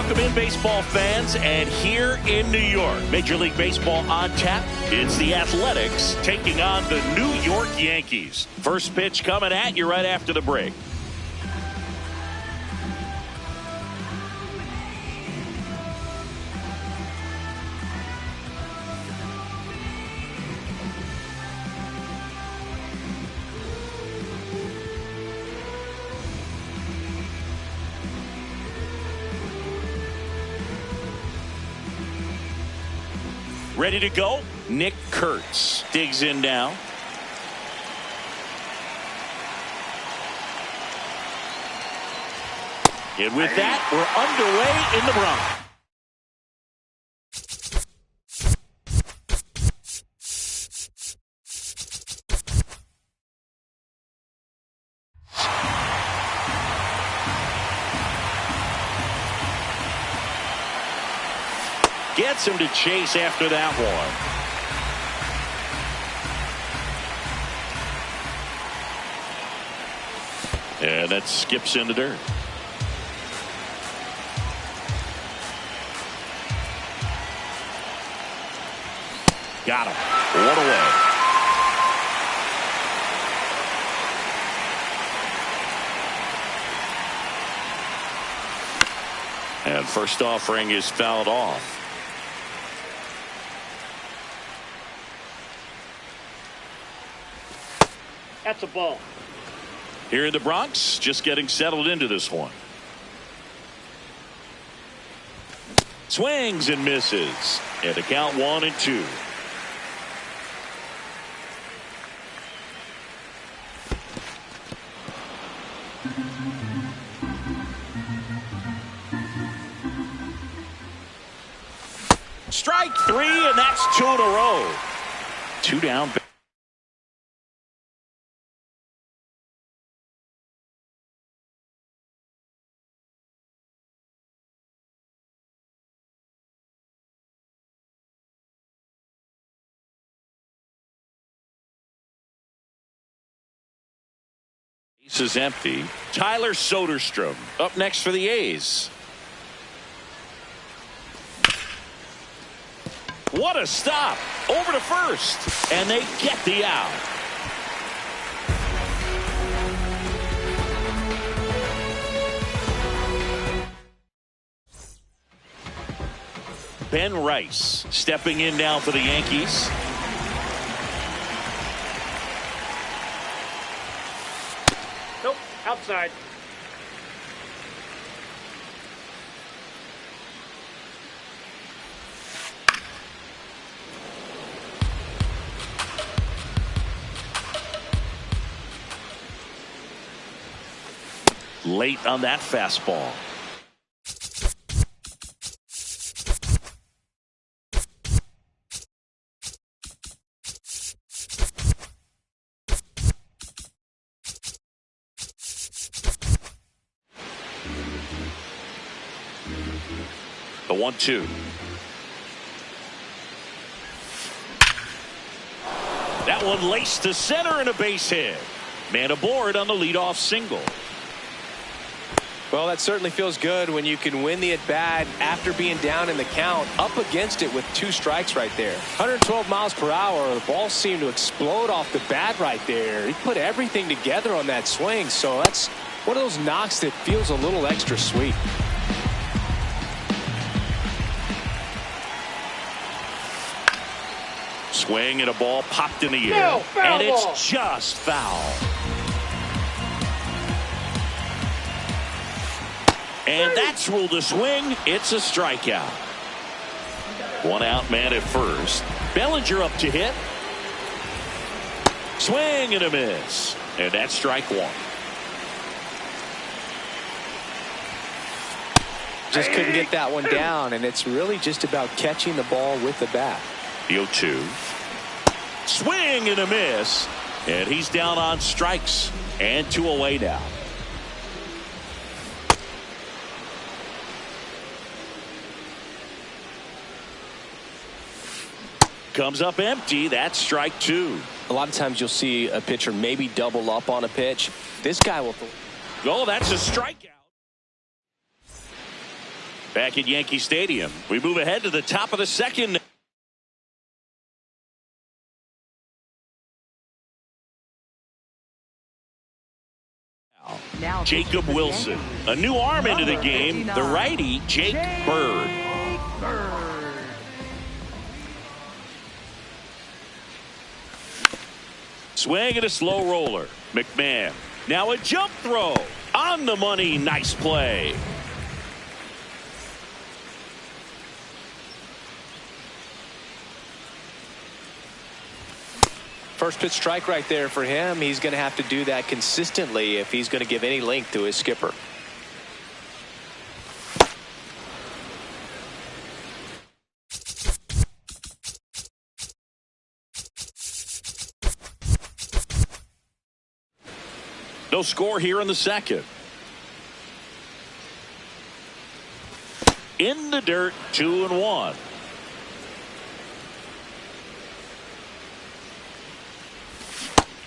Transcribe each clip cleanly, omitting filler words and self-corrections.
Welcome in, baseball fans, and here in New York, Major League Baseball on tap. It's the Athletics taking on the New York Yankees. First pitch coming at you right after the break. Ready to go? Nick Kurtz digs in now. And with that, we're underway in the Bronx. Gets him to chase after that one. And that skips in the dirt. Got him. One away. And first offering is fouled off. That's a ball. Here in the Bronx, just getting settled into this one. Swings and misses. And the count 1-2. Strike three, and that's 2 in a row. 2 down. Base is empty. Tyler Soderstrom up next for the A's. What a stop. Over to first. And they get the out. Ben Rice stepping in now for the Yankees. Nope, outside. Late on that fastball. The 1-2. That one laced to center and a base hit. Man aboard on the leadoff single. Well, that certainly feels good when you can win the at-bat after being down in the count, up against it with 2 strikes right there. 112 miles per hour. The ball seemed to explode off the bat right there. He put everything together on that swing, so that's one of those knocks that feels a little extra sweet. Swing and a ball popped in the air. And it's just foul. And that's ruled a swing. It's a strikeout. 1 out, man at first. Bellinger up to hit. Swing and a miss. And that's strike 1. Just couldn't get that one down, and it's really just about catching the ball with the bat. The 0-2. Swing and a miss. And he's down on strikes. And 2 away now. Comes up empty. That's strike 2. A lot of times you'll see a pitcher maybe double up on a pitch. This guy will. Oh, that's a strikeout. Back at Yankee Stadium, we move ahead to the top of the second. Now Jacob Wilson, a new arm into the game, the righty Jake Bird. Swing and a slow roller. McMahon. Now a jump throw. On the money. Nice play. First pitch strike right there for him. He's going to have to do that consistently if he's going to give any length to his skipper. No score here in the second. In the dirt, 2-1.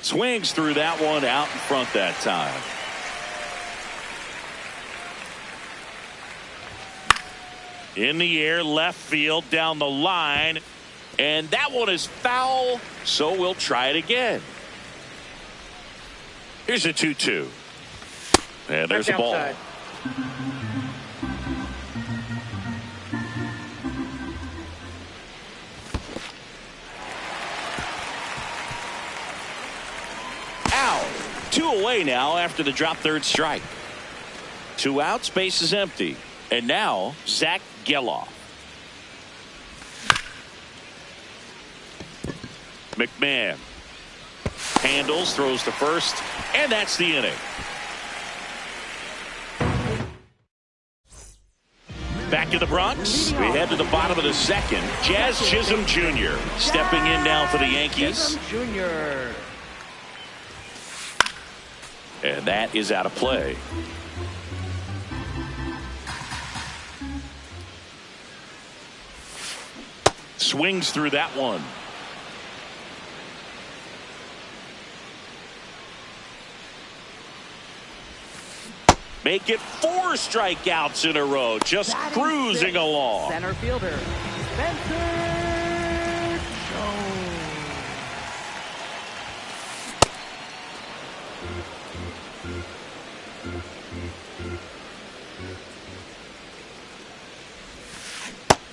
Swings through that one out in front that time. In the air, left field, down the line. And that one is foul, so we'll try it again. Here's a 2-2. And there's the ball. Outside. Out. 2 away now after the drop third strike. 2 outs, base is empty. And now Zach Geloff. McMahon handles, throws to first, and that's the inning. Back to the Bronx. We head to the bottom of the second. Jazz Chisholm Jr. stepping in now for the Yankees. Jr. And that is out of play. Swings through that one. Make it 4 strikeouts in a row. Just cruising along. Center fielder, Spencer Jones.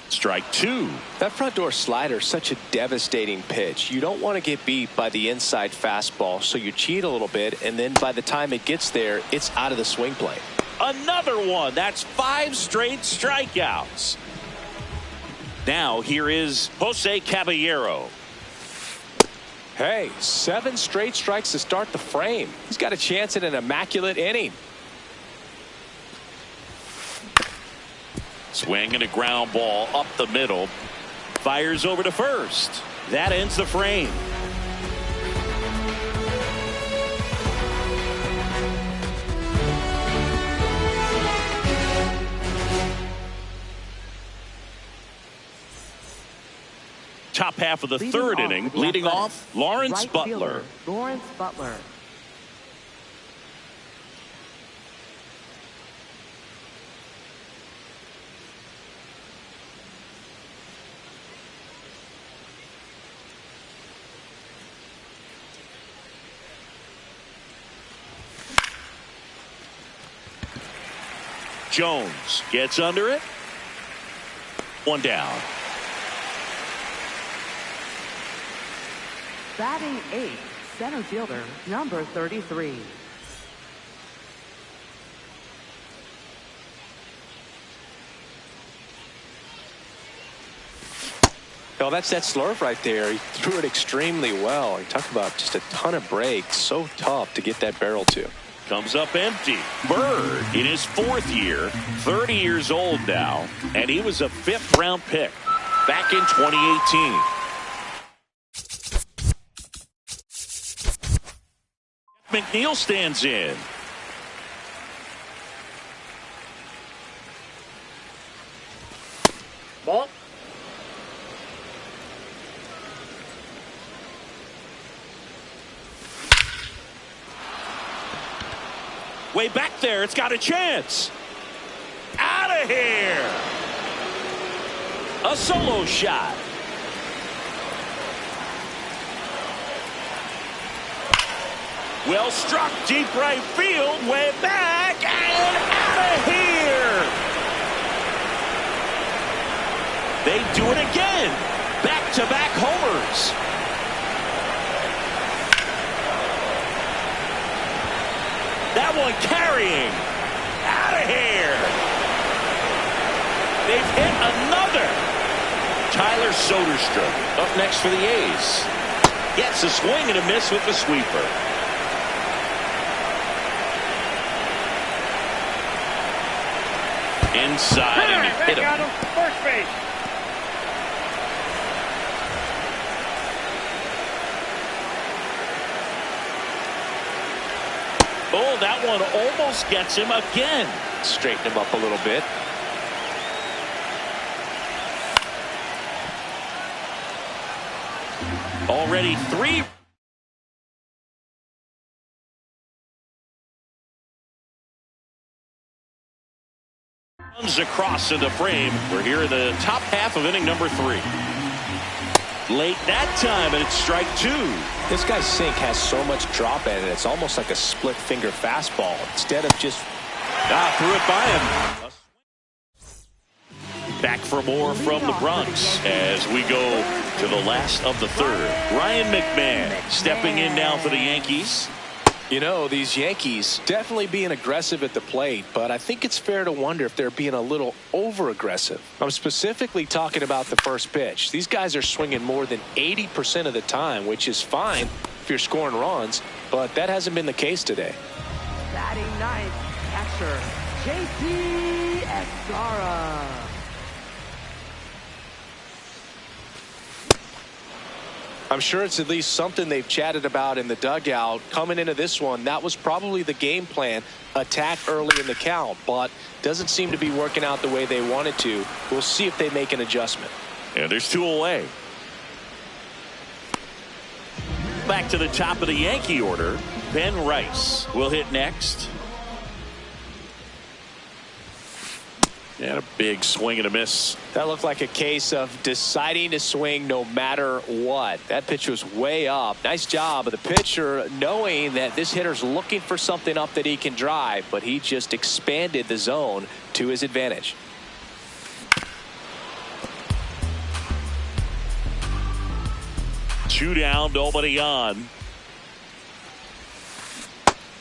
Strike 2. That front door slider is such a devastating pitch. You don't want to get beat by the inside fastball, so you cheat a little bit, and then by the time it gets there, it's out of the swing plane. Another one. That's 5 straight strikeouts. Now here is Jose Caballero. Hey, 7 straight strikes to start the frame. He's got a chance at an immaculate inning. Swing and a ground ball up the middle. Fires over to first. That ends the frame. Top half of the third inning, leading off Lawrence Butler. Lawrence Butler. Jones gets under it. 1 down. Batting 8th, center fielder, number 33. Oh, that's that slurve right there. He threw it extremely well. He talked about just a ton of breaks. So tough to get that barrel to. Comes up empty. Bird in his 4th year, 30 years old now, and he was a 5th round pick back in 2018. McNeil stands in. Ball. Way back there, it's got a chance. Out Out of here. A solo shot. Well struck, deep right field, way back, and out of here. They do it again. Back-to-back homers. That one carrying. Out of here. They've hit another. Tyler Soderstrom up next for the A's. Gets a swing and a miss with the sweeper. Inside and he hit him. Got him. First base. Oh, that one almost gets him again. Straighten him up a little bit. Already 3. Runs across into frame. We're here in the top half of inning number 3. Late that time, and it's strike 2. This guy's sink has so much drop in it. It's almost like a split finger fastball instead of just Threw it by him. Back for more from the Bronx as we go to the last of the third. Ryan McMahon stepping in now for the Yankees. You know, these Yankees definitely being aggressive at the plate, but I think it's fair to wonder if they're being a little over-aggressive. I'm specifically talking about the first pitch. These guys are swinging more than 80% of the time, which is fine if you're scoring runs, but that hasn't been the case today. Batting ninth, catcher, JP Escara. I'm sure it's at least something they've chatted about in the dugout. Coming into this one, that was probably the game plan. Attack early in the count, but doesn't seem to be working out the way they wanted to. We'll see if they make an adjustment. And there's 2 away. Back to the top of the Yankee order. Ben Rice will hit next. And a big swing and a miss. That looked like a case of deciding to swing no matter what. That pitch was way up. Nice job of the pitcher knowing that this hitter's looking for something up that he can drive, but he just expanded the zone to his advantage. Two down, nobody on.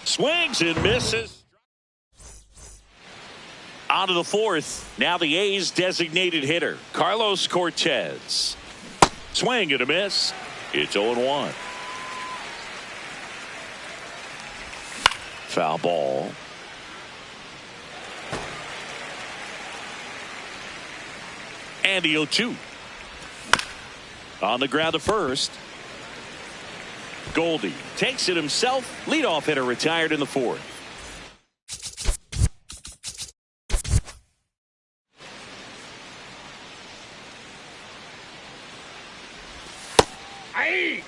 Swings and misses. On to the fourth. Now the A's designated hitter, Carlos Cortez. Swing and a miss. It's 0-1. Foul ball. And the 0-2. On the ground to first. Goldie takes it himself. Leadoff hitter retired in the fourth. Aye.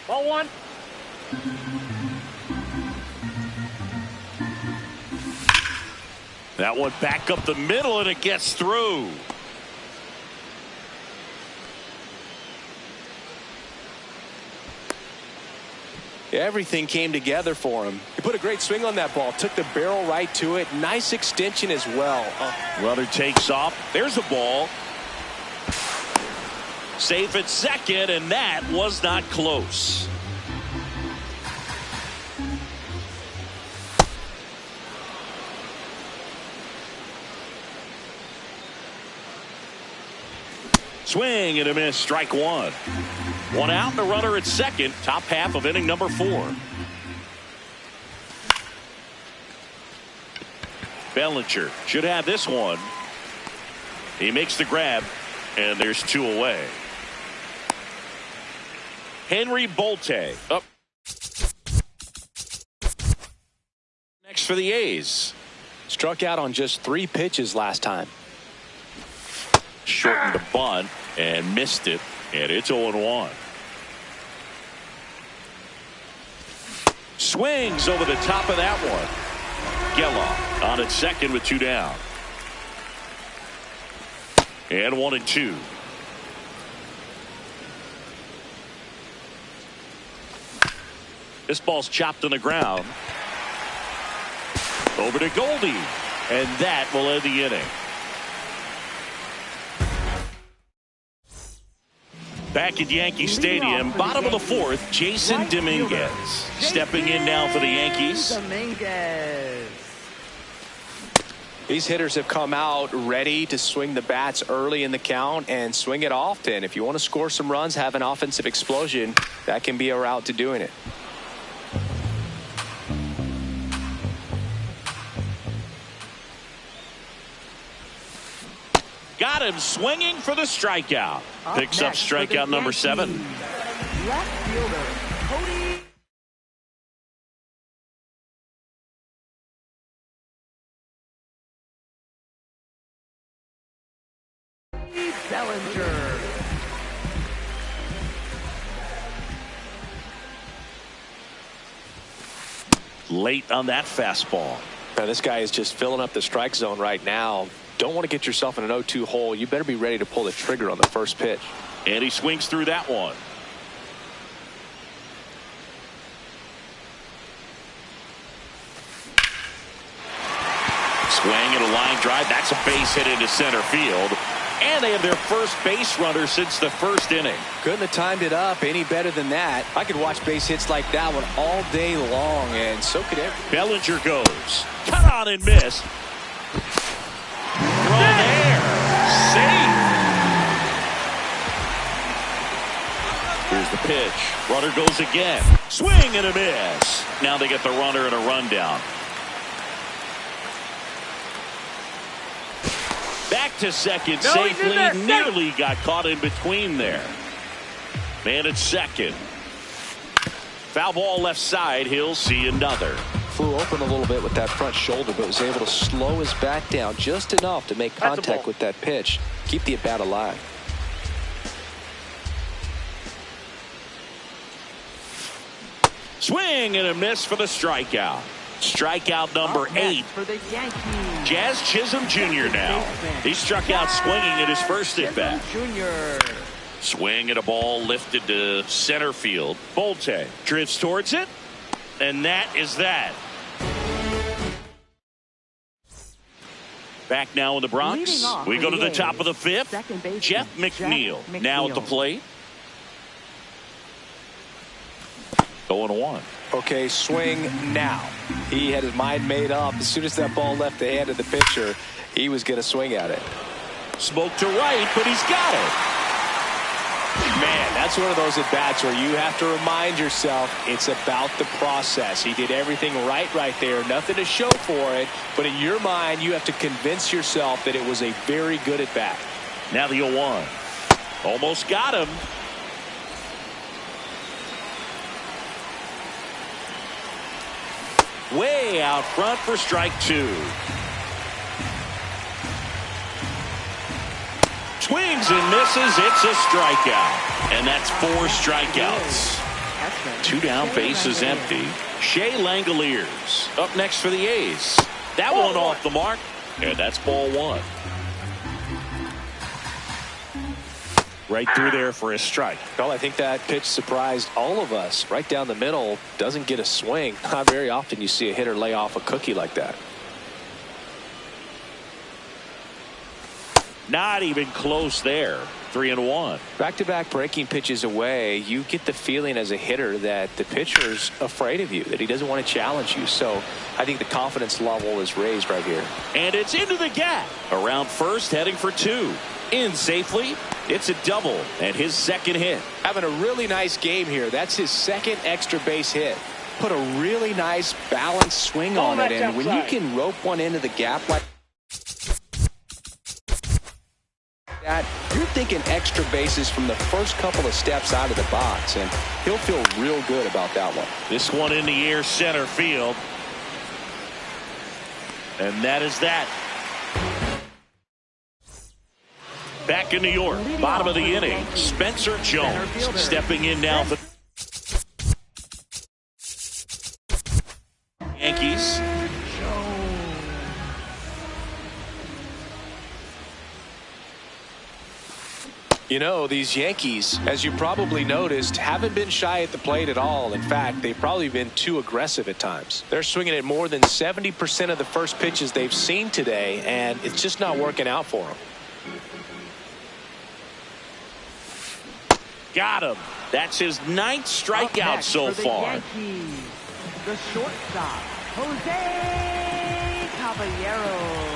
Ball one. That one back up the middle and it gets through. Everything came together for him. He put a great swing on that ball, took the barrel right to it. Nice extension as well. Runner takes off. There's a ball. Safe at second, and that was not close. Swing and a miss. Strike one. One out and a runner at second. Top half of inning number 4. Bellinger should have this one. He makes the grab, and there's 2 away. Henry Bolte up next for the A's. Struck out on just 3 pitches last time. Shortened the bunt and missed it, and it's 0-1. swings over the top of that one. Geloff on at second with 2 down. And 1-2. This ball's chopped on the ground. Over to Goldie. And that will end the inning. Back at Yankee Stadium, bottom of the 4th, Jason Dominguez stepping in now for the Yankees. These hitters have come out ready to swing the bats early in the count and swing it often. If you want to score some runs, have an offensive explosion, that can be a route to doing it. Got him swinging for the strikeout. Picks up strikeout number 7. Left fielder, Cody Bellinger. Late on that fastball. Now, this guy is just filling up the strike zone right now. Don't want to get yourself in an 0-2 hole. You better be ready to pull the trigger on the first pitch. And he swings through that one. Swing and a line drive. That's a base hit into center field. And they have their first base runner since the first inning. Couldn't have timed it up any better than that. I could watch base hits like that one all day long, and so could everyone. Bellinger goes. Cut on and miss. Throw there. Safe. Here's the pitch. Runner goes again. Swing and a miss. Now they get the runner and a rundown. Back to second safely. Nearly got caught in between there. Man at second. Foul ball left side. He'll see another. Flew open a little bit with that front shoulder, but was able to slow his back down just enough to make contact with that pitch. Keep the at-bat alive. Swing and a miss for the strikeout. Strikeout number 8 for the Yankees. Jazz Chisholm Jr. now. He struck out swinging at his first at bat. Swing at a ball lifted to center field. Bolte drifts towards it. And that is that. Back now in the Bronx. We go to the top of the 5th. Jeff McNeil now at the plate. 0-1. Okay, swing now. He had his mind made up. As soon as that ball left the hand of the pitcher, he was going to swing at it. Smoke to right, but he's got it. Man, that's one of those at-bats where you have to remind yourself it's about the process. He did everything right there. Nothing to show for it. But in your mind, you have to convince yourself that it was a very good at-bat. Now the 0-1. Almost got him. Way out front for strike 2. Swings and misses. It's a strikeout. And that's 4 strikeouts. 2 down, bases empty. Shea Langoliers up next for the A's. That one off the mark. And that's ball 1. Right through there for a strike. Well, I think that pitch surprised all of us. Right down the middle, doesn't get a swing. Not very often you see a hitter lay off a cookie like that. Not even close there. 3-1. Back-to-back breaking pitches away, you get the feeling as a hitter that the pitcher's afraid of you, that he doesn't want to challenge you. So I think the confidence level is raised right here. And it's into the gap. Around first, heading for 2. In safely. It's a double and his second hit. Having a really nice game here. That's his second extra base hit. Put a really nice balanced swing on it, and when you can rope one into the gap like that, you're thinking extra bases from the first couple of steps out of the box, and he'll feel real good about that one. This one in the air, center field. And that is that. Back in New York, bottom of the inning, Spencer Jones stepping in now. You know, these Yankees, as you probably noticed, haven't been shy at the plate at all. In fact, they've probably been too aggressive at times. They're swinging at more than 70% of the first pitches they've seen today, and it's just not working out for them. Got him. That's his 9th strikeout so far. Yankees, the shortstop, Jose Caballero.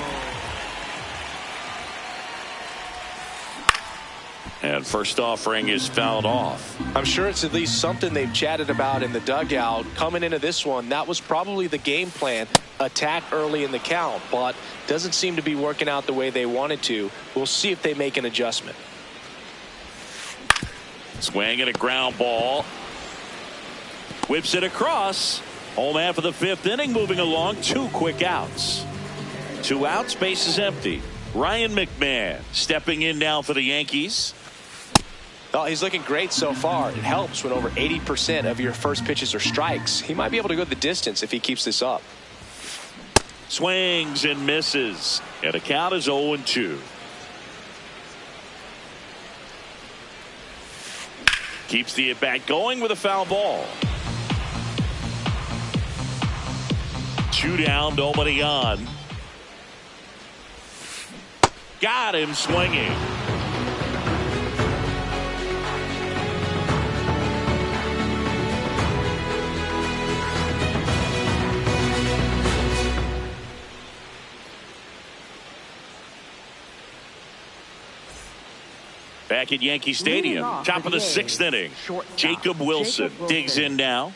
And first offering is fouled off. I'm sure it's at least something they've chatted about in the dugout. Coming into this one, that was probably the game plan. Attack early in the count, but doesn't seem to be working out the way they wanted to. We'll see if they make an adjustment. Swing and a ground ball. Whips it across. Home half of the 5th inning moving along. 2 quick outs. 2 outs, base is empty. Ryan McMahon stepping in now for the Yankees. Oh, he's looking great so far. It helps when over 80% of your first pitches are strikes. He might be able to go the distance if he keeps this up. Swings and misses. And the count is 0-2. Keeps the at-bat going with a foul ball. 2 down, nobody on. Got him swinging. Back at Yankee Stadium, top of the 6th inning. Jacob Wilson digs in now.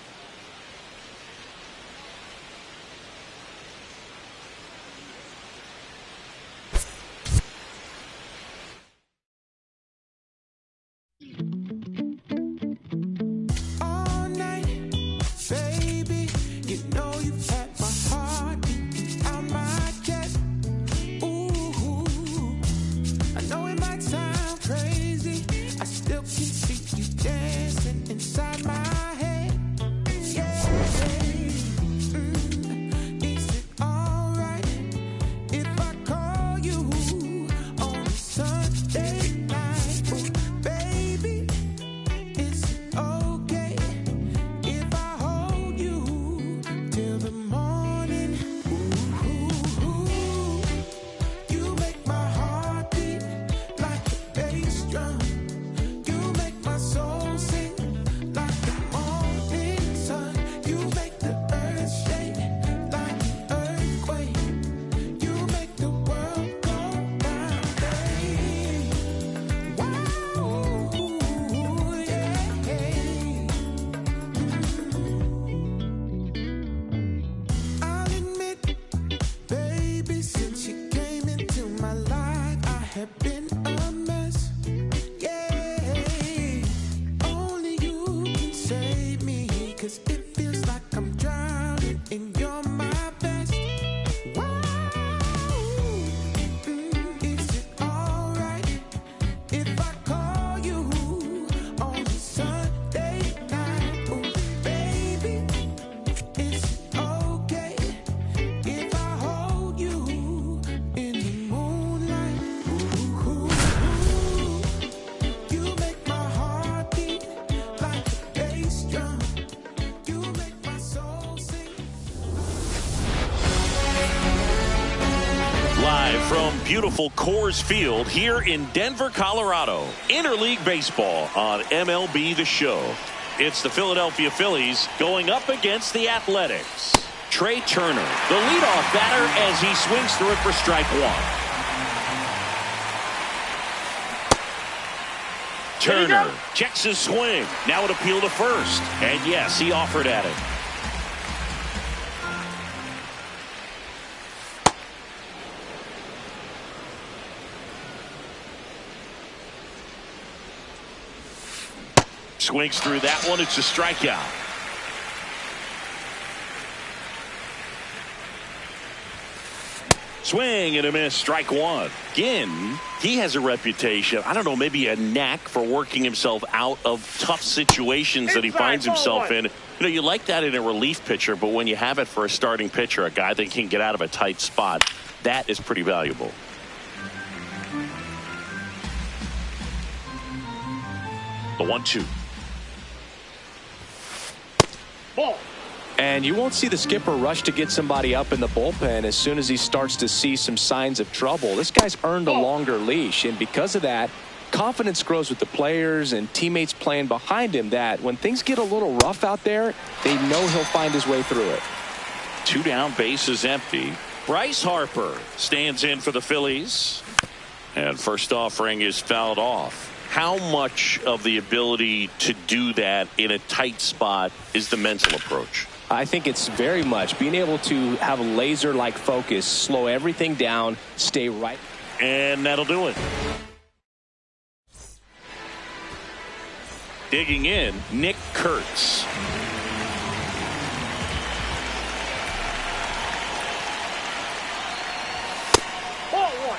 From beautiful Coors Field here in Denver, Colorado. Interleague baseball on MLB The Show. It's the Philadelphia Phillies going up against the Athletics. Trey Turner, the leadoff batter, as he swings through it for strike 1. Turner checks his swing. Now an appeal to first. And yes, he offered at it. Swings through that one. It's a strikeout. Swing and a miss. Strike 1. Again, he has a reputation, I don't know, maybe a knack for working himself out of tough situations that he finds himself in. You know, you like that in a relief pitcher, but when you have it for a starting pitcher, a guy that can get out of a tight spot, that is pretty valuable. The 1-2. Ball. And you won't see the skipper rush to get somebody up in the bullpen as soon as he starts to see some signs of trouble. This guy's earned a longer leash, and because of that, confidence grows with the players and teammates playing behind him that when things get a little rough out there, they know he'll find his way through it. 2 down, bases empty. Bryce Harper stands in for the Phillies. And first offering is fouled off. How much of the ability to do that in a tight spot is the mental approach? I think it's very much being able to have a laser-like focus, slow everything down, stay right. And that'll do it. Digging in, Nick Kurtz. Ball 1.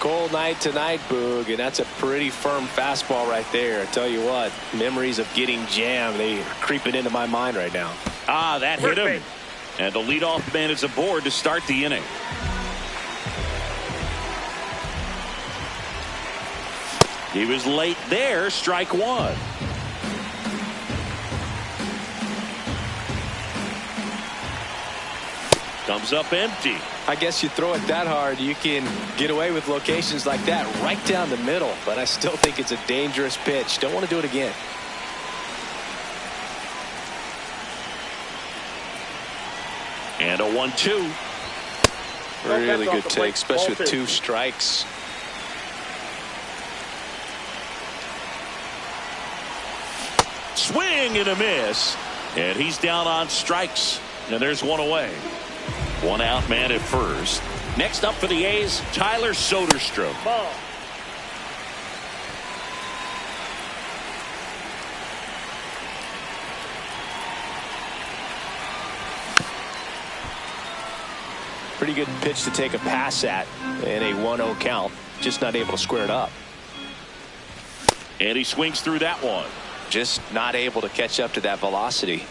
Cold night tonight, Boog, and that's a pretty firm fastball right there. I tell you what, memories of getting jammed, they are creeping into my mind right now. Ah, that hit him. And the leadoff man is aboard to start the inning. He was late there, strike 1. Comes up empty. I guess you throw it that hard, you can get away with locations like that right down the middle, but I still think it's a dangerous pitch. Don't want to do it again. And a 1-2. Really good take, especially with 2 strikes. Swing and a miss. And he's down on strikes. And there's 1 away. 1 out, man at first. Next up for the A's, Tyler Soderstrom. Ball. Pretty good pitch to take a pass at in a 1-0 count. Just not able to square it up. And he swings through that one. Just not able to catch up to that velocity.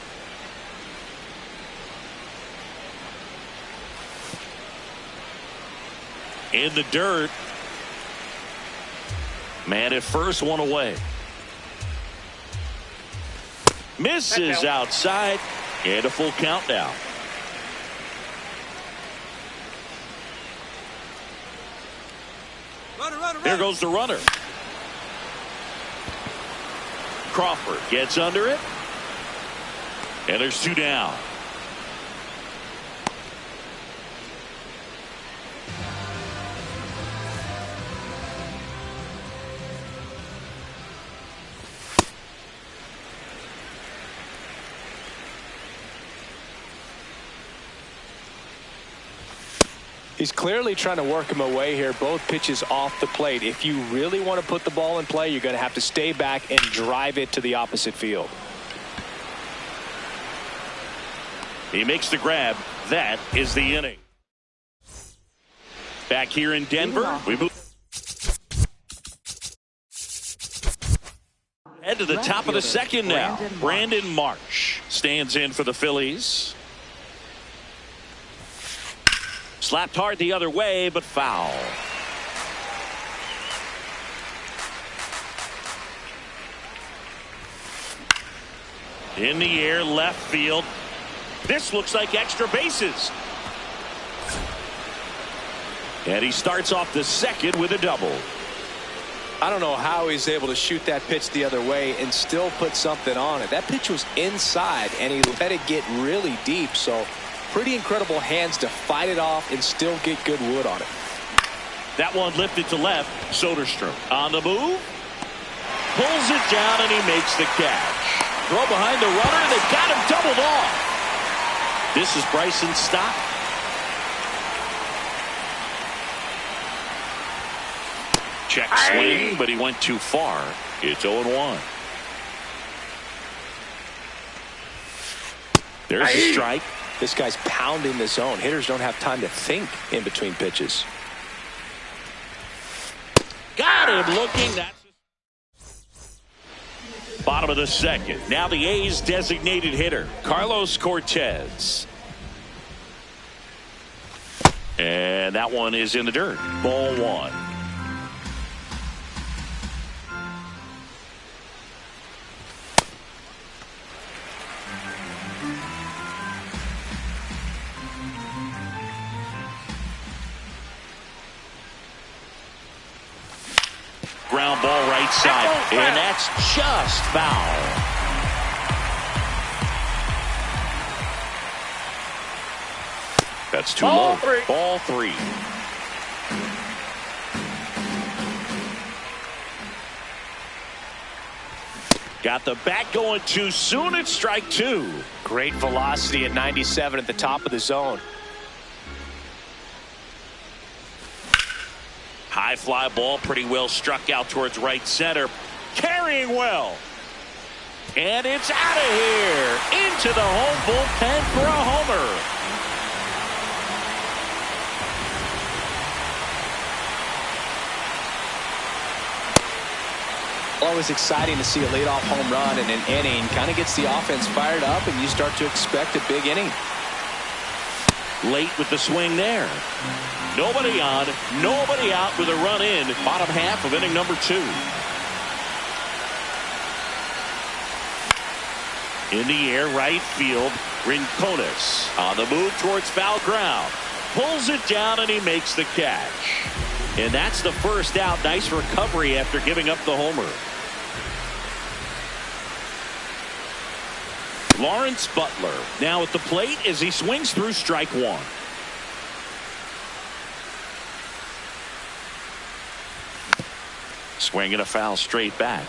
In the dirt. Man at first, 1 away. Misses outside. And a full count now. There goes the runner. Crawford gets under it. And there's 2 down. He's clearly trying to work him away here. Both pitches off the plate. If you really want to put the ball in play, you're going to have to stay back and drive it to the opposite field. He makes the grab. That is the inning. Back here in Denver, we move head to the top of the second now. Brandon Marsh stands in for the Phillies. Slapped hard the other way, but foul. In the air, left field. This looks like extra bases. And he starts off the second with a double. I don't know how he's able to shoot that pitch the other way and still put something on it. That pitch was inside, and he let it get really deep, so pretty incredible hands to fight it off and still get good wood on it. That one lifted to left. Soderstrom on the move. Pulls it down and he makes the catch. Throw behind the runner and they've got him doubled off. This is Bryson's stop. Check swing, but he went too far. It's 0-1. There's a strike. This guy's pounding the zone. Hitters don't have time to think in between pitches. Got him looking. Bottom of the second. Now the A's designated hitter, Carlos Cortez. And that one is in the dirt. Ball one. Ground ball right side. And that's just foul. That's too low. Ball three. Got the bat going too soon. It's strike two. Great velocity at 97 at the top of the zone. High fly ball, pretty well struck out towards right center. Carrying well. And it's out of here. Into the home bullpen for a homer. Always exciting to see a leadoff home run in an inning. Kind of gets the offense fired up, and you start to expect a big inning. Late with the swing there. Nobody on, nobody out with a run in. Bottom half of inning number two. In the air, right field. Rincones on the move towards foul ground. Pulls it down, and he makes the catch. And that's the first out. Nice recovery after giving up the homer. Lawrence Butler now at the plate as he swings through strike one. Swinging a foul straight back.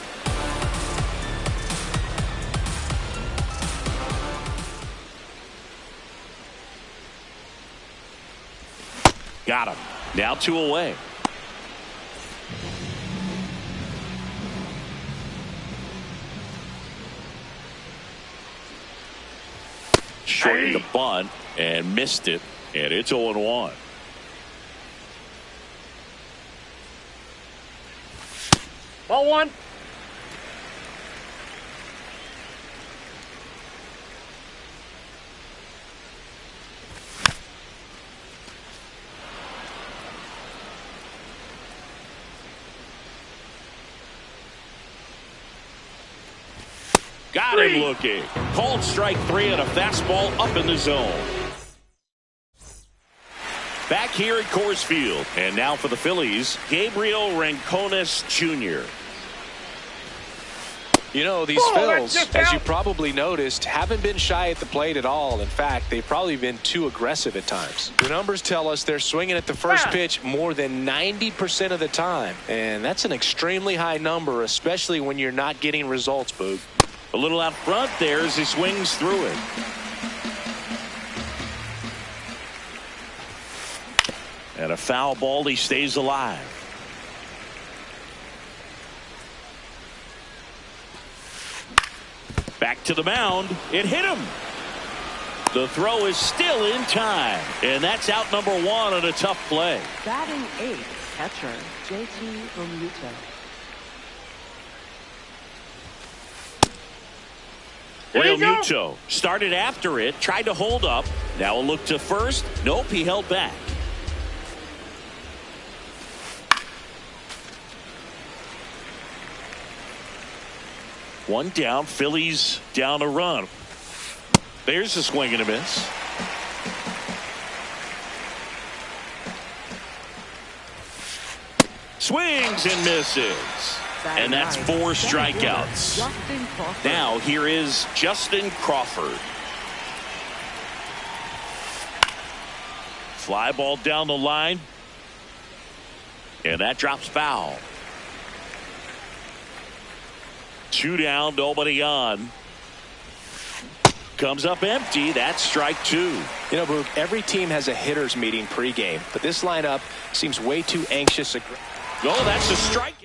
Got him. Now two away. Shorting the bunt and missed it, and it's 0-1. Ball one. Got him looking. Called strike three and a fastball up in the zone. Back here at Coors Field. And now for the Phillies, Gabriel Rincones Jr. You know, these Phils, as you probably noticed, haven't been shy at the plate at all. In fact, they've probably been too aggressive at times. The numbers tell us they're swinging at the first pitch more than 90% of the time. And that's an extremely high number, especially when you're not getting results, Boog. A little out front there as he swings through it. And a foul ball, he stays alive. Back to the mound. It hit him. The throw is still in time. And that's out number one on a tough play. Batting eighth, catcher JT Realmuto. Realmuto started after it, tried to hold up. Now a look to first. Nope, he held back. One down, Phillies down a run. There's a swing and a miss. Swings and misses. And that's four strikeouts. Now here is Justin Crawford. Fly ball down the line. And that drops foul. Two down, nobody on. Comes up empty. That's strike two. You know, Boog, every team has a hitters meeting pregame, but this lineup seems way too anxious. Oh, that's a strikeout.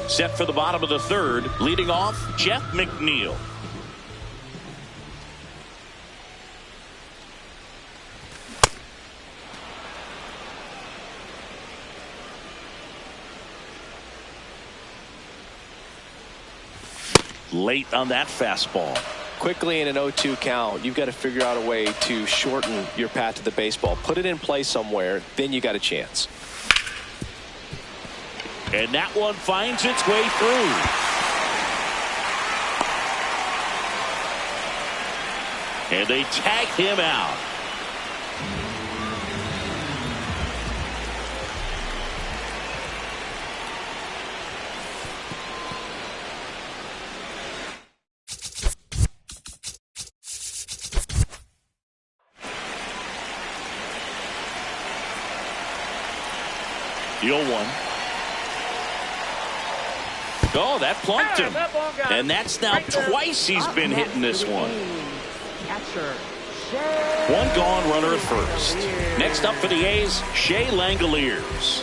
Set for the bottom of the third. Leading off, Jeff McNeil. Late on that fastball. Quickly in an 0-2 count, you've got to figure out a way to shorten your path to the baseball. Put it in play somewhere, then you got a chance. And that one finds its way through. And they tag him out. The 0-1. Oh, that plunked him. And that's now twice he's been hitting this one. One gone, runner at first. Next up for the A's, Shea Langoliers.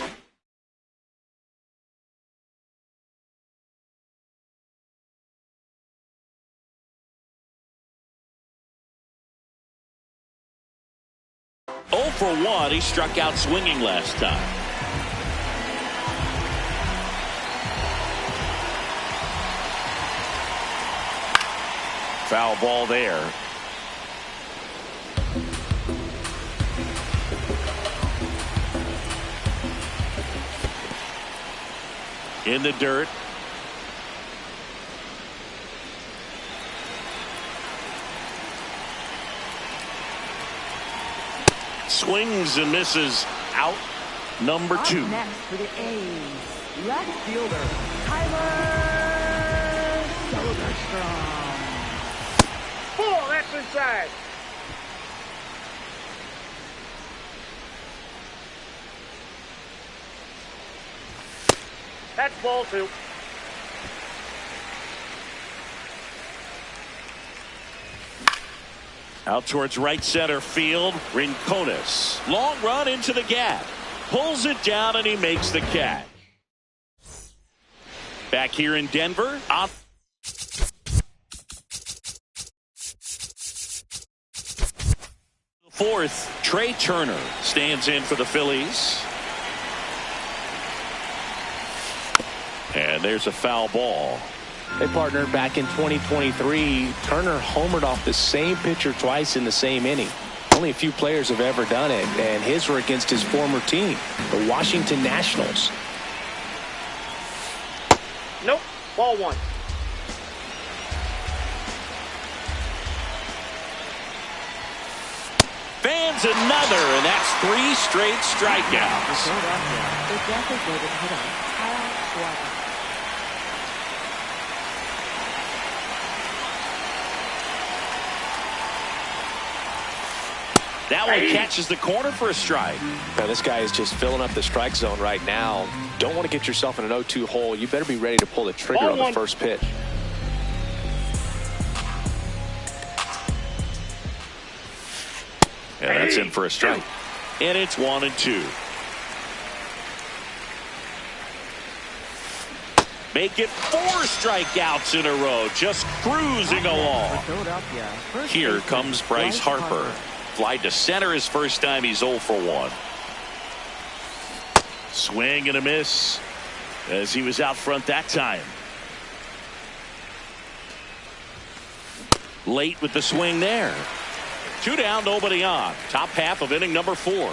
Oh for 1, he struck out swinging last time. Foul ball there. In the dirt. Swings and misses. Out. Number 2. Next for the A's, left fielder Tyler Soderstrom. Ball, that's inside. That's ball 2. Out towards right center field. Rincones. Long run into the gap. Pulls it down and he makes the catch. Back here in Denver. On fourth, Trey Turner stands in for the Phillies. And there's a foul ball. Hey, partner, back in 2023, Turner homered off the same pitcher twice in the same inning. Only a few players have ever done it, and his were against his former team, the Washington Nationals. Nope, ball 1. Fans another, and that's 3 straight strikeouts. The designated hitter, Kyle Schwarber. That one catches the corner for a strike. Now, this guy is just filling up the strike zone right now. Don't want to get yourself in an 0-2 hole. You better be ready to pull the trigger on the first pitch. And that's in for a strike. And it's 1-2. Make it 4 strikeouts in a row. Just cruising along. Here comes Bryce Harper. Fly to center his first time. He's 0 for 1. Swing and a miss as he was out front that time. Late with the swing there. 2 down, nobody on. Top half of inning number 4.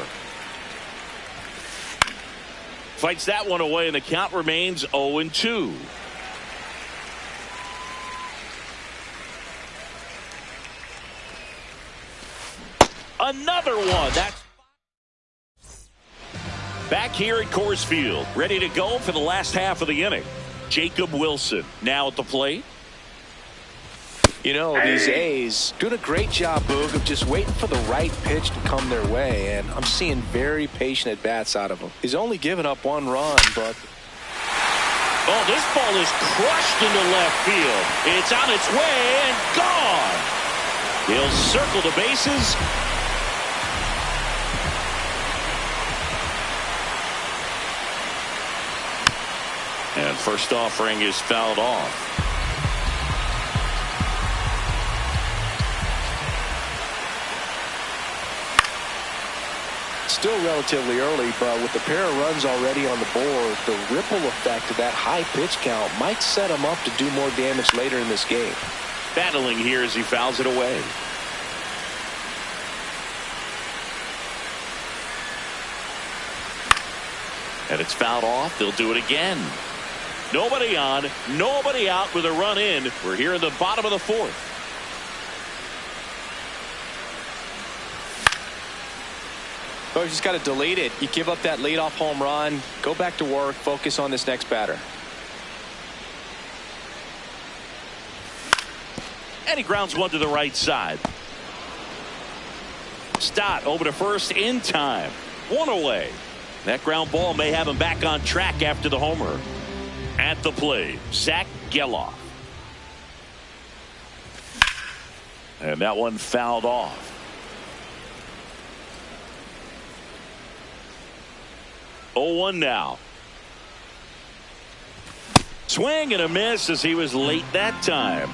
Fights that one away, and the count remains 0-2. Another one. That's back here at Coors Field, ready to go for the last half of the inning. Jacob Wilson now at the plate. You know, these A's doing a great job, Boog, of just waiting for the right pitch to come their way, and I'm seeing very patient at-bats out of him. He's only given up 1 run, but... Oh, this ball is crushed into left field. It's on its way and gone. He'll circle the bases. And first offering is fouled off. Still relatively early, but with the pair of runs already on the board, the ripple effect of that high pitch count might set him up to do more damage later in this game. Battling here as he fouls it away. And it's fouled off. They'll do it again. Nobody on, nobody out with a run in. We're here in the bottom of the fourth. Oh, you just got to delete it. You give up that leadoff home run, go back to work, focus on this next batter. And he grounds one to the right side. Stott over to first in time. One away. That ground ball may have him back on track after the homer. At the plate, Zach Geloff. And that one fouled off. 0-1 now. Swing and a miss as he was late that time.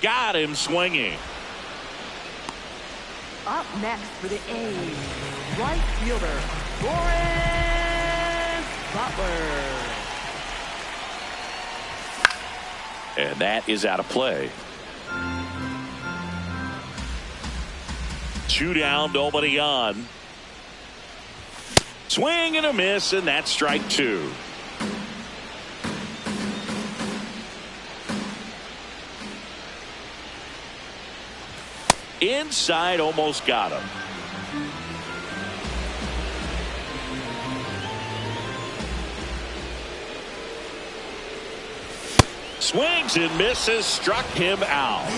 Got him swinging. Up next for the A's, right fielder, Lawrence Butler. And that is out of play. 2 down, nobody on. Swing and a miss, and that's strike 2. Inside, almost got him. Swings and misses, struck him out.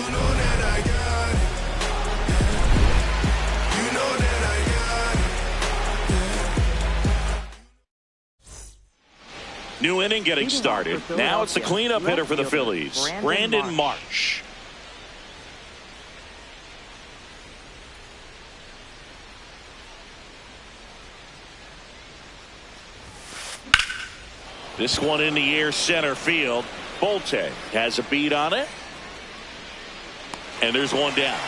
New inning getting started. Now it's the cleanup hitter for the Phillies, Brandon Marsh. This one in the air, center field. Bolte has a beat on it. And there's one down.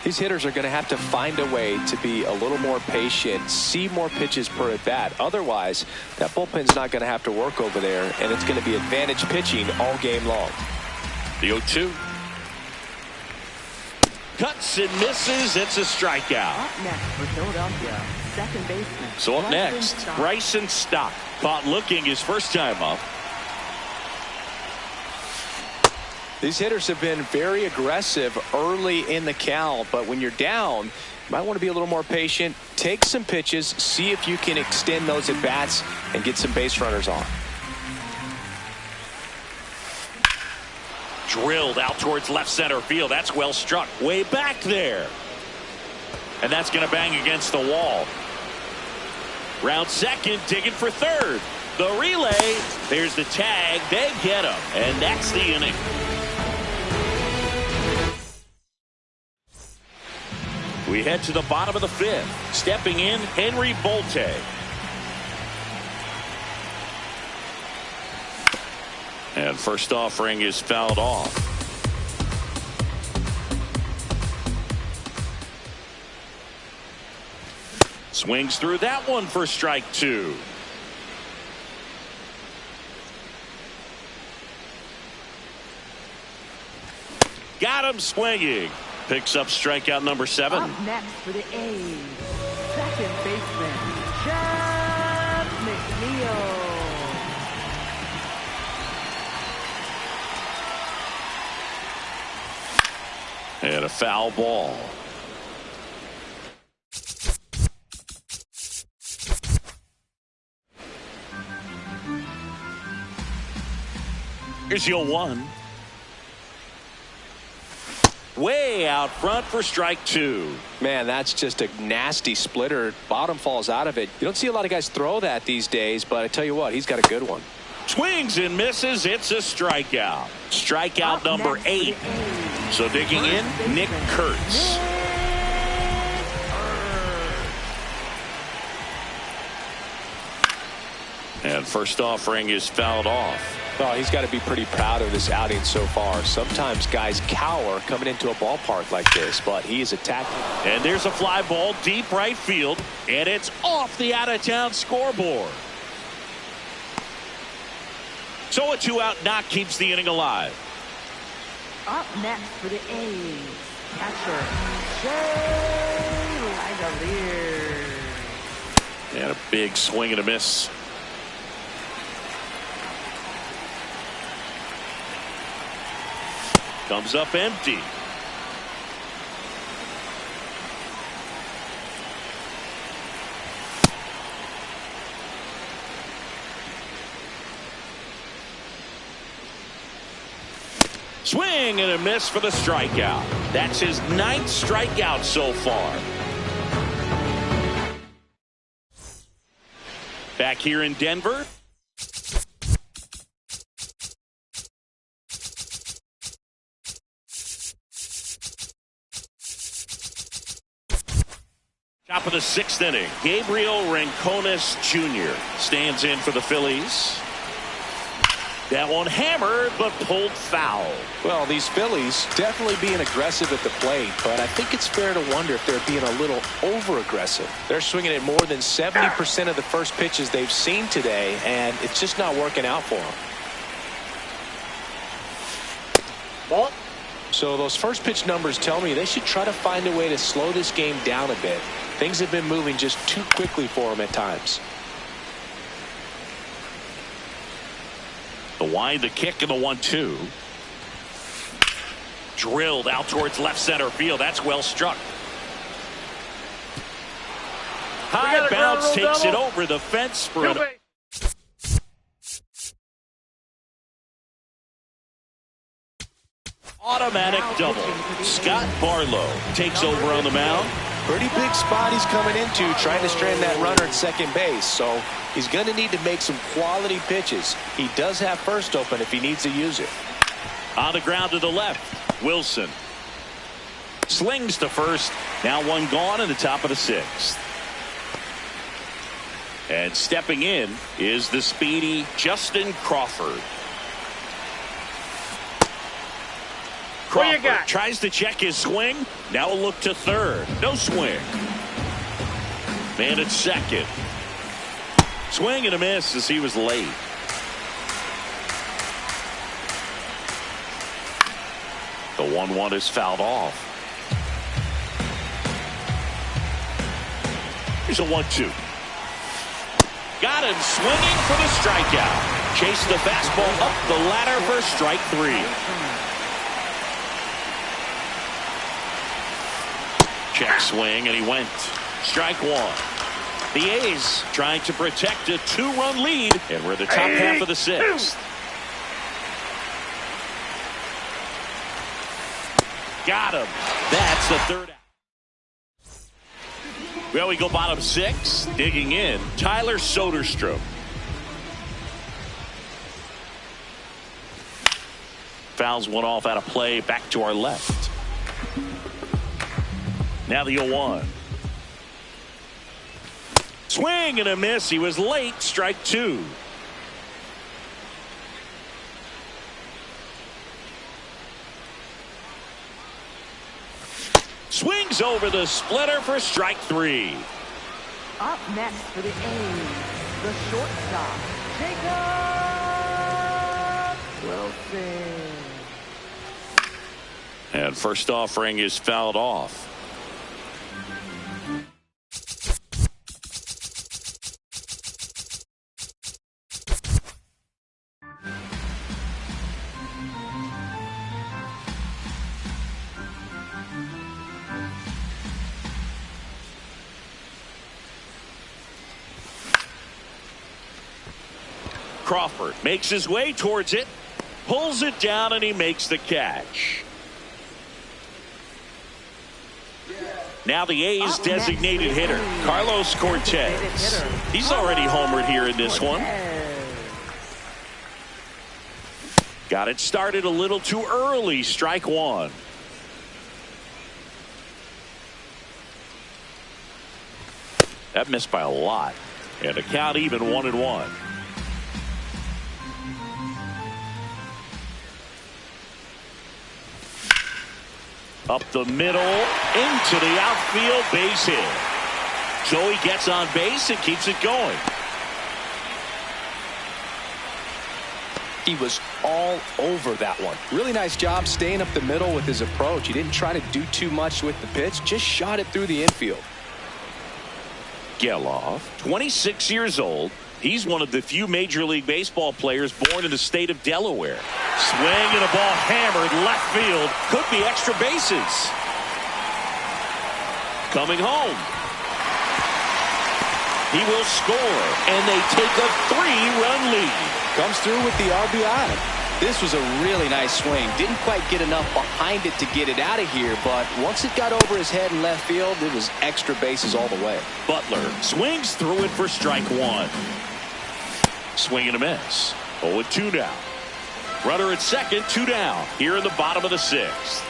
These hitters are going to have to find a way to be a little more patient, see more pitches per at bat. Otherwise, that bullpen's not going to have to work over there, and it's going to be advantage pitching all game long. The 0-2. Cuts and misses. It's a strikeout. Up next for Philadelphia, second baseman. So up next, Bryson Stott. Caught looking his first time up. These hitters have been very aggressive early in the count, but when you're down, you might want to be a little more patient. Take some pitches, see if you can extend those at bats and get some base runners on. Drilled out towards left center field. That's well struck. Way back there. And that's going to bang against the wall. Round second, digging for third. The relay. There's the tag. They get him. And that's the inning. We head to the bottom of the fifth. Stepping in, Henry Bolte. And first offering is fouled off. Swings through that one for strike 2. Got him swinging. Picks up strikeout number 7. Up next for the A's, second baseman, Jeff McNeil. And a foul ball. Here's the 0-1. Way out front for strike 2. Man, that's just a nasty splitter. Bottom falls out of it. You don't see a lot of guys throw that these days, but I tell you what, he's got a good one. Swings and misses. It's a strikeout. Strikeout number 8. So digging in, Nick Kurtz. And first offering is fouled off. Oh, he's got to be pretty proud of this outing so far. Sometimes guys cower coming into a ballpark like this, but he is attacking. And there's a fly ball deep right field, and it's off the out-of-town scoreboard. So a 2-out knock keeps the inning alive. Up next for the A's, catcher Jay Langolier. And a big swing and a miss. Comes up empty. Swing and a miss for the strikeout. That's his 9th strikeout so far. Back here in Denver. Top of the 6th inning, Gabriel Rincones Jr. stands in for the Phillies. That one hammered, but pulled foul. Well, these Phillies definitely being aggressive at the plate, but I think it's fair to wonder if they're being a little over-aggressive. They're swinging at more than 70% of the first pitches they've seen today, and it's just not working out for them. Ball. So those first pitch numbers tell me they should try to find a way to slow this game down a bit. Things have been moving just too quickly for them at times. The wind, the kick, and the 1-2. Drilled out towards left center field. That's well struck. High bounce takes it over the fence for an automatic double. Scott Barlow takes over on the mound. Pretty big spot he's coming into, trying to strand that runner at second base. So he's going to need to make some quality pitches. He does have first open if he needs to use it. On the ground to the left, Wilson slings to first. Now one gone in the top of the 6th. And stepping in is the speedy Justin Crawford. Crawford tries to check his swing. Now a look to third. No swing. Man at second. Swing and a miss as he was late. The 1-1 is fouled off. Here's a 1-2. Got him swinging for the strikeout. Chased the fastball up the ladder for strike 3. Check swing, and he went. Strike 1. The A's trying to protect a 2-run lead, and we're the top half of the 6th. Got him. That's the 3rd out. Well, we go bottom 6. Digging in, Tyler Soderstrom. Fouls one off out of play. Back to our left. Now the 0-1. Swing and a miss. He was late. Strike 2. Swings over the splitter for strike 3. Up next for the A's, the shortstop, Jacob Wilson. And first offering is fouled off. Crawford makes his way towards it, pulls it down, and he makes the catch. Now the A's designated hitter, Carlos Cortez. He's already homered here in this one. Got it started a little too early. Strike 1. That missed by a lot. And the count even 1-1. Up the middle, into the outfield, base hit. So he gets on base and keeps it going. He was all over that one. Really nice job staying up the middle with his approach. He didn't try to do too much with the pitch, just shot it through the infield. Geloff, 26 years old. He's one of the few Major League Baseball players born in the state of Delaware. Swing and a ball hammered left field. Could be extra bases. Coming home. He will score, and they take a 3-run lead. Comes through with the RBI. This was a really nice swing. Didn't quite get enough behind it to get it out of here, but once it got over his head in left field, it was extra bases all the way. Butler swings through it for strike one. Swing and a miss. 0-2 now. Runner at second, 2 down. Here in the bottom of the 6th.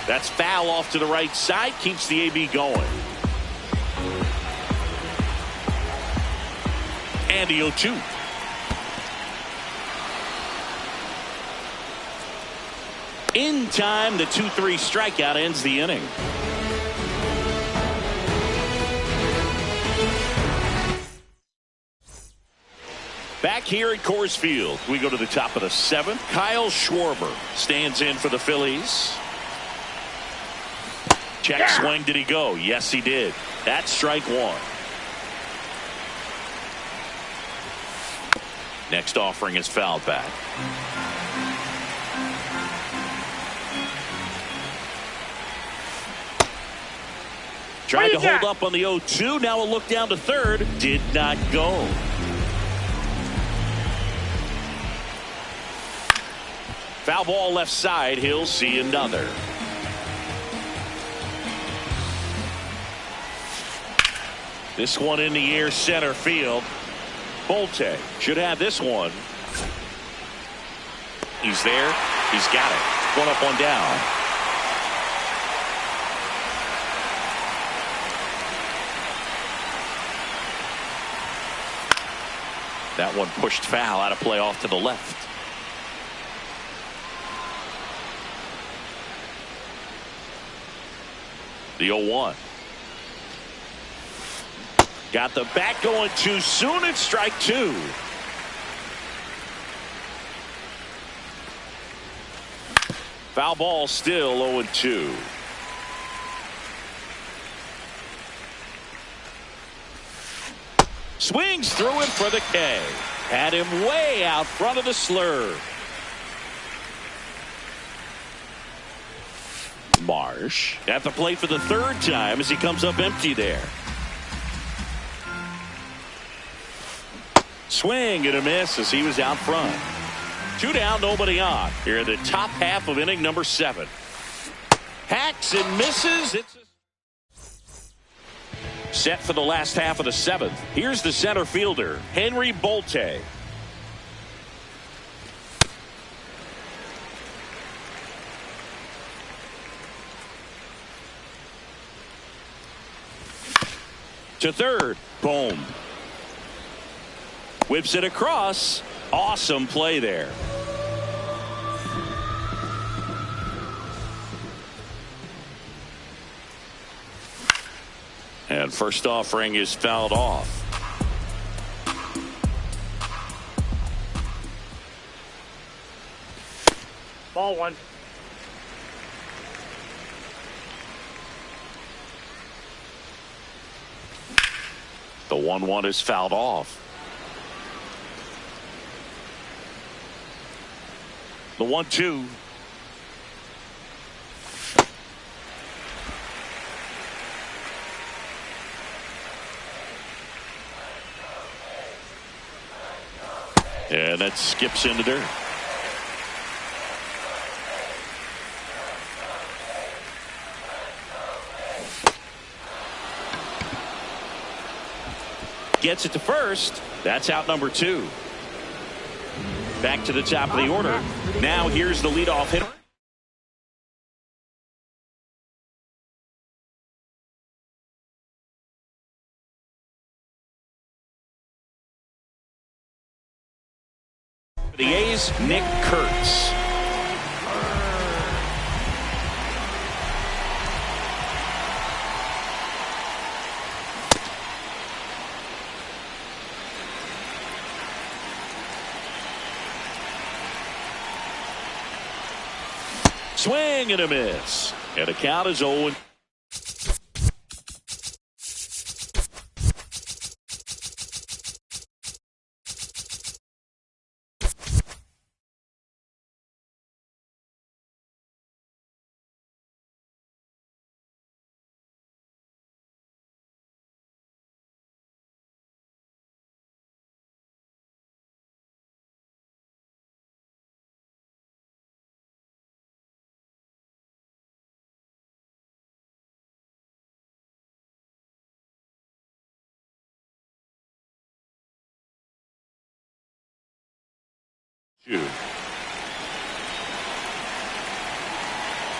That's foul off to the right side. Keeps the AB going. And the 0-2. In time, the 2-3 strikeout ends the inning. Back here at Coors Field, we go to the top of the 7th. Kyle Schwarber stands in for the Phillies. Check swing. Did he go? Yes, he did. That's strike one. Next offering is fouled back. Tried to hold up on the 0-2. Now a look down to third. Did not go. Foul ball left side. He'll see another. This one in the air, center field. Bolte should have this one. He's there. He's got it. One up, one down. That one pushed foul, out of play off to the left. The 0-1. Got the bat going too soon. It's strike two. Foul ball still 0-2. Swings through it for the K. Had him way out front of the slurve. Marsh at the plate for the third time as he comes up empty there. Swing and a miss as he was out front. 2 down, nobody on. Here in the top half of inning number 7. Hacks and misses. It's set for the last half of the 7th. Here's the center fielder, Henry Bolte. To third. Boom. Whips it across. Awesome play there. And first offering is fouled off. Ball one. The 1-1 is fouled off. The 1-2. And that skips into dirt. Gets it to first. That's out number 2. Back to the top of the order. Now here's the leadoff hitter. The A's, Nick Kurtz. Swing and a miss. And the count is 0.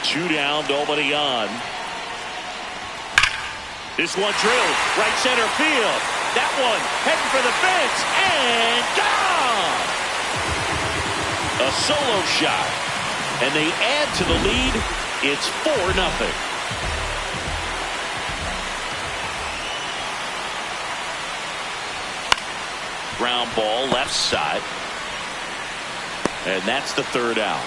Two down, nobody on. This one drilled right center field. That one heading for the fence and gone. A solo shot, and they add to the lead. It's 4-0. Ground ball left side. And that's the third out.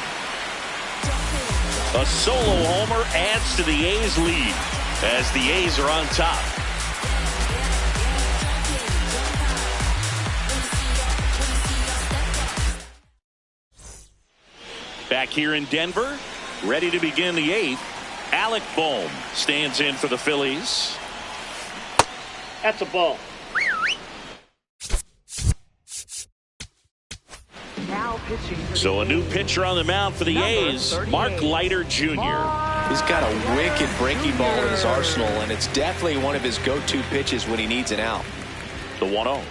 A solo homer adds to the A's lead as the A's are on top. Back here in Denver, ready to begin the 8th. Alec Bohm stands in for the Phillies. That's a ball. So a new pitcher on the mound for the A's, Mark Leiter Jr. He's got a wicked breaking ball in his arsenal, and it's definitely one of his go-to pitches when he needs an out. The 1-0.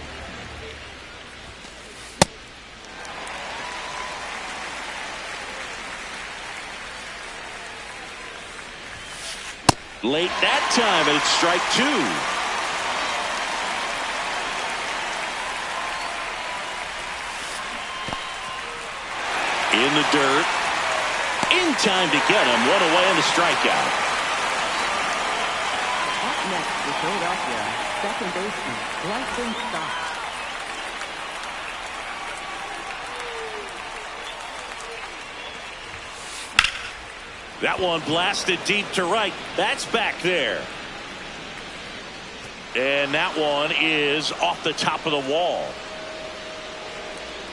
Late that time, and it's strike 2. In the dirt. In time to get him. One away on the strikeout. Up next for Philadelphia, second baseman, Bryson Stott. That one blasted deep to right. That's back there. And that one is off the top of the wall.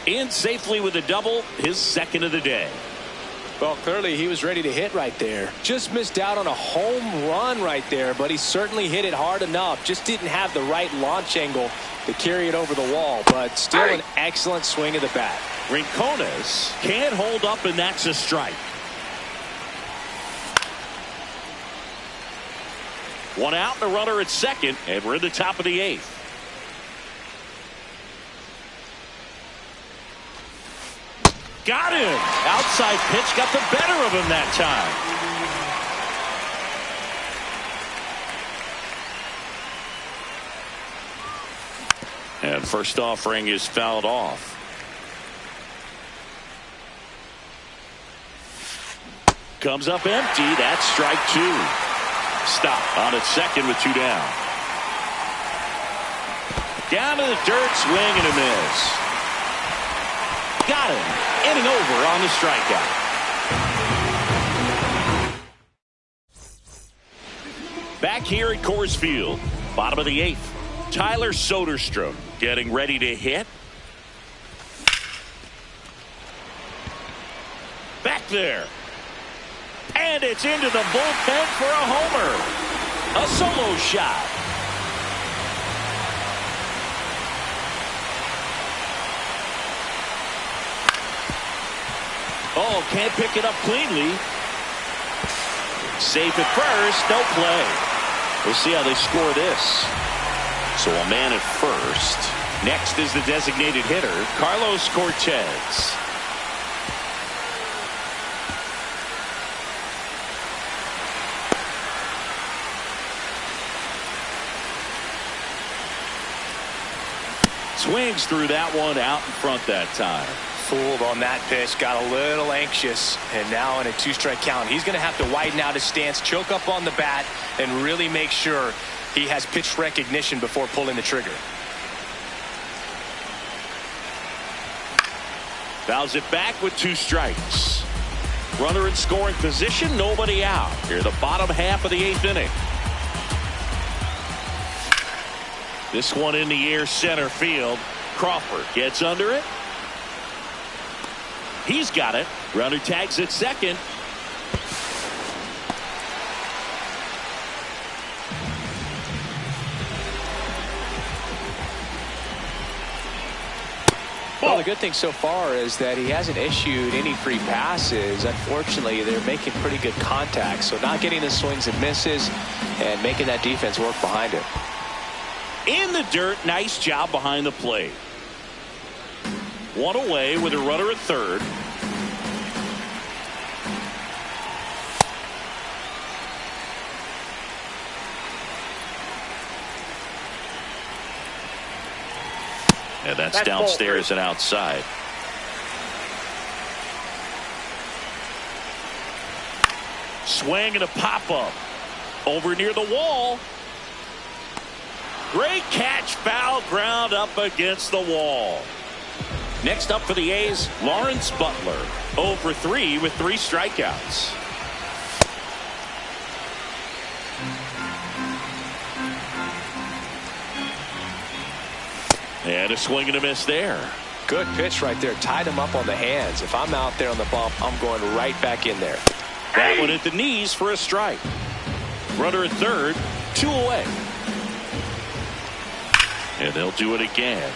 In safely with a double, his second of the day. Well, clearly he was ready to hit right there. Just missed out on a home run right there, but he certainly hit it hard enough. Just didn't have the right launch angle to carry it over the wall, but still an excellent swing of the bat. Rincones can't hold up, and that's a strike. One out and a runner at second, and we're in the top of the 8th. Got him. Outside pitch got the better of him that time. And first offering is fouled off. Comes up empty. That's strike 2. Stop on at second with 2 down. Down to the dirt, swing and a miss. Got him. Inning over on the strikeout. Back here at Coors Field, bottom of the 8th. Tyler Soderstrom getting ready to hit. Back there. And it's into the bullpen for a homer. A solo shot. Oh, can't pick it up cleanly. Safe at first, no play. We'll see how they score this. So a man at first. Next is the designated hitter, Carlos Cortez. Swings through that one out in front that time. Fooled on that pitch, got a little anxious, and now in a 2-strike count, he's going to have to widen out his stance, choke up on the bat, and really make sure he has pitch recognition before pulling the trigger. Fouls it back with 2 strikes. Runner in scoring position, nobody out. Here, the bottom half of the 8th inning. This one in the air, center field. Crawford gets under it. He's got it. Runner tags at second. Well, the good thing so far is that he hasn't issued any free passes. Unfortunately, they're making pretty good contact. So not getting the swings and misses and making that defense work behind it. In the dirt, nice job behind the plate. One away with a runner at third. And that's downstairs and outside. Swing and a pop-up. Over near the wall. Great catch, foul ground up against the wall. Next up for the A's, Lawrence Butler. 0 for 3 with 3 strikeouts. And a swing and a miss there. Good pitch right there. Tied him up on the hands. If I'm out there on the bump, I'm going right back in there. That one at the knees for a strike. Runner at third, 2 away. And they'll do it again.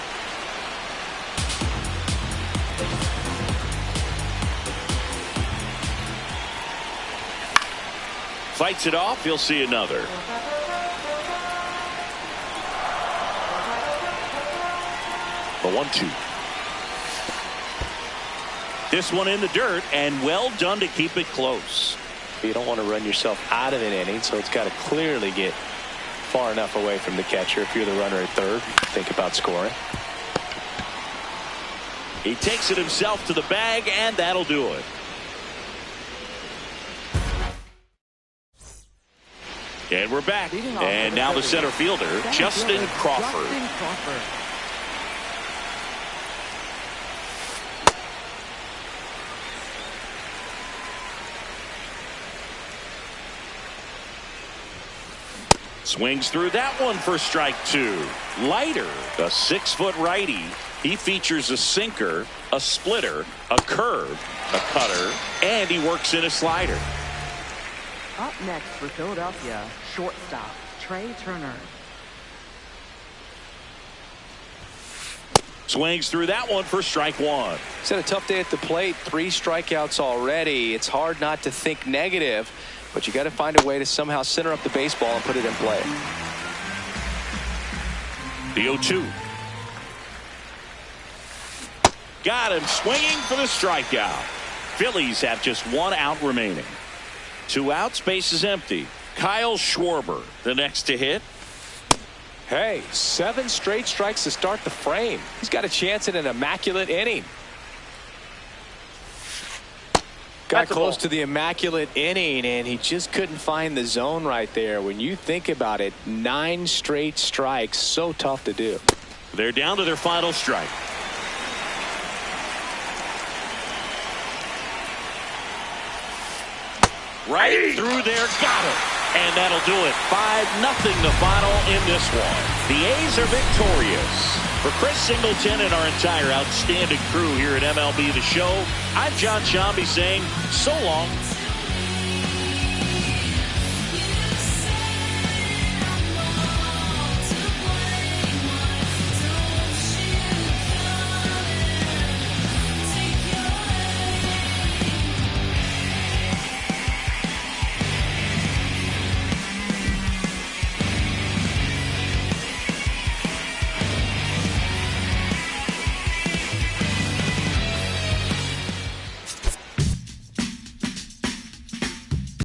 Fights it off. You'll see another. The 1-2. This one in the dirt, and well done to keep it close. You don't want to run yourself out of an inning, so it's got to clearly get far enough away from the catcher. If you're the runner at third, think about scoring. He takes it himself to the bag, and that'll do it. And we're back. And now the center fielder, Justin Crawford. Swings through that one for strike 2. Leiter, a 6-foot righty. He features a sinker, a splitter, a curve, a cutter, and he works in a slider. Up next for Philadelphia, shortstop Trey Turner. Swings through that one for strike 1. He's had a tough day at the plate. 3 strikeouts already. It's hard not to think negative, but you got to find a way to somehow center up the baseball and put it in play. The 0-2. Got him swinging for the strikeout. Phillies have just 1 out remaining. 2 outs, base is empty. Kyle Schwarber, the next to hit. Hey, 7 straight strikes to start the frame. He's got a chance at an immaculate inning. Got close to the immaculate inning, and he just couldn't find the zone right there. When you think about it, 9 straight strikes, so tough to do. They're down to their final strike. Right through there, got it. And that'll do it. 5-0 the final in this one. The A's are victorious. For Chris Singleton and our entire outstanding crew here at MLB The Show, I'm John Shambi saying so long.